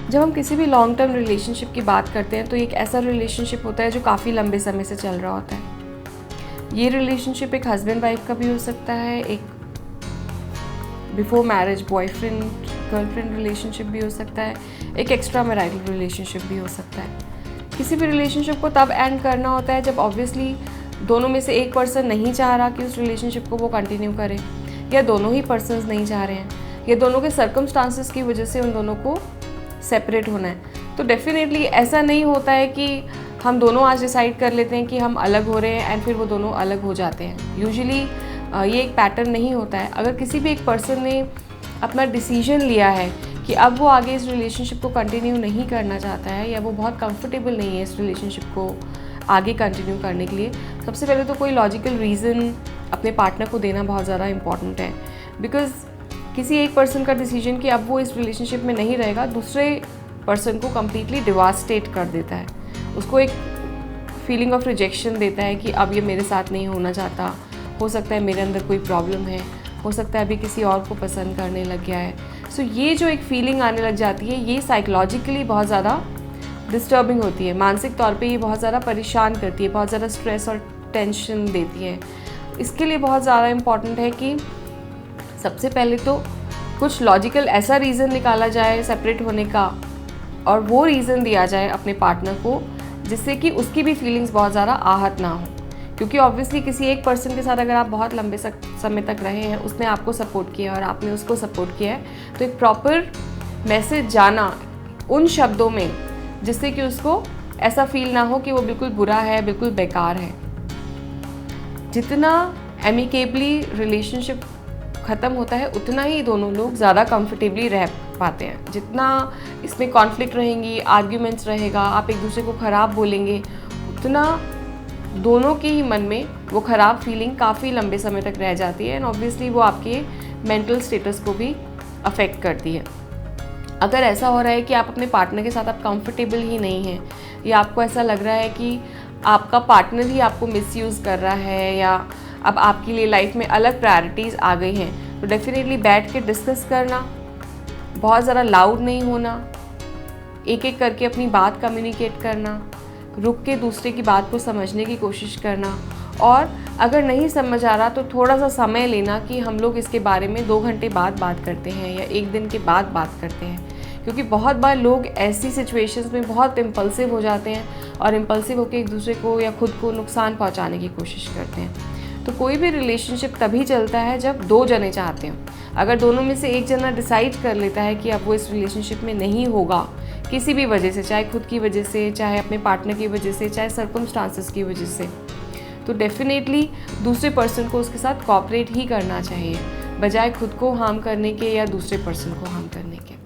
जब हम किसी भी लॉन्ग टर्म रिलेशनशिप की बात करते हैं तो एक ऐसा रिलेशनशिप होता है जो काफ़ी लंबे समय से चल रहा होता है। ये रिलेशनशिप एक हस्बैंड वाइफ का भी हो सकता है, एक before marriage boyfriend girlfriend relationship भी हो सकता है, एक एक्स्ट्रा मैरिटल रिलेशनशिप भी हो सकता है। किसी भी रिलेशनशिप को तब एंड करना होता है जब ऑब्वियसली दोनों में से एक पर्सन नहीं चाह रहा कि उस रिलेशनशिप को वो कंटिन्यू करे, या दोनों ही पर्सन्स नहीं चाह रहे हैं, या दोनों के सर्कमस्टांसेस की वजह से उन दोनों को सेपरेट होना है। तो डेफिनेटली ऐसा नहीं होता है कि हम दोनों आज डिसाइड कर लेते हैं कि हम अलग हो रहे हैं एंड फिर वो दोनों अलग हो जाते हैं। यूजुअली ये एक पैटर्न नहीं होता है। अगर किसी भी एक पर्सन ने अपना डिसीजन लिया है कि अब वो आगे इस रिलेशनशिप को कंटिन्यू नहीं करना चाहता है, या वो बहुत कंफर्टेबल नहीं है इस रिलेशनशिप को आगे कंटिन्यू करने के लिए, सबसे पहले तो कोई लॉजिकल रीज़न अपने पार्टनर को देना बहुत ज़्यादा इम्पॉर्टेंट है। बिकॉज़ किसी एक पर्सन का डिसीजन कि अब वो इस रिलेशनशिप में नहीं रहेगा दूसरे पर्सन को कम्प्लीटली डिवास्टेट कर देता है, उसको एक फीलिंग ऑफ रिजेक्शन देता है कि अब ये मेरे साथ नहीं होना चाहता, हो सकता है मेरे अंदर कोई प्रॉब्लम है, हो सकता है अभी किसी और को पसंद करने लग गया है। सो ये जो एक फीलिंग आने लग जाती है, ये साइकोलॉजिकली बहुत ज़्यादा डिस्टर्बिंग होती है, मानसिक तौर पे ये बहुत ज़्यादा परेशान करती है, बहुत ज़्यादा स्ट्रेस और टेंशन देती है। इसके लिए बहुत ज़्यादा इम्पॉर्टेंट है कि सबसे पहले तो कुछ लॉजिकल ऐसा रीज़न निकाला जाए सेपरेट होने का, और वो रीज़न दिया जाए अपने पार्टनर को जिससे कि उसकी भी फीलिंग्स बहुत ज़्यादा आहत ना हो। क्योंकि ऑब्वियसली किसी एक पर्सन के साथ अगर आप बहुत लंबे समय तक रहे हैं, उसने आपको सपोर्ट किया और आपने उसको सपोर्ट किया है, तो एक प्रॉपर मैसेज जाना उन शब्दों में जिससे कि उसको ऐसा फील ना हो कि वो बिल्कुल बुरा है, बिल्कुल बेकार है। जितना एमिकेबली रिलेशनशिप ख़त्म होता है उतना ही दोनों लोग ज़्यादा कंफर्टेबली रह पाते हैं। जितना इसमें कॉन्फ्लिक्ट रहेंगी, आर्ग्यूमेंट्स रहेगा, आप एक दूसरे को ख़राब बोलेंगे, उतना दोनों के ही मन में वो ख़राब फीलिंग काफ़ी लंबे समय तक रह जाती है एंड ऑब्वियसली वो आपके मेंटल स्टेटस को भी अफेक्ट करती है। अगर ऐसा हो रहा है कि आप अपने पार्टनर के साथ आप कंफर्टेबल ही नहीं हैं, या आपको ऐसा लग रहा है कि आपका पार्टनर ही आपको मिसयूज़ कर रहा है, या अब आपके लिए लाइफ में अलग प्रायोरिटीज़ आ गई हैं, तो डेफिनेटली बैठ के डिस्कस करना, बहुत ज़्यादा लाउड नहीं होना, एक एक करके अपनी बात कम्युनिकेट करना, रुक के दूसरे की बात को समझने की कोशिश करना, और अगर नहीं समझ आ रहा तो थोड़ा सा समय लेना कि हम लोग इसके बारे में 2 घंटे बाद बात करते हैं या 1 दिन के बाद बात करते हैं। क्योंकि बहुत बार लोग ऐसी सिचुएशंस में बहुत इम्पल्सिव हो जाते हैं और इम्पल्सिव होकर एक दूसरे को या खुद को नुकसान पहुंचाने की कोशिश करते हैं। तो कोई भी रिलेशनशिप तभी चलता है जब 2 जने चाहते हैं। अगर दोनों में से एक जना डिसाइड कर लेता है कि अब वो इस रिलेशनशिप में नहीं होगा किसी भी वजह से, चाहे खुद की वजह से, चाहे अपने पार्टनर की वजह से, चाहे सर्कमस्टांसेस की वजह से, तो डेफिनेटली दूसरे पर्सन को उसके साथ कोऑपरेट ही करना चाहिए, बजाय खुद को हार्म करने के या दूसरे पर्सन को हार्म करने के।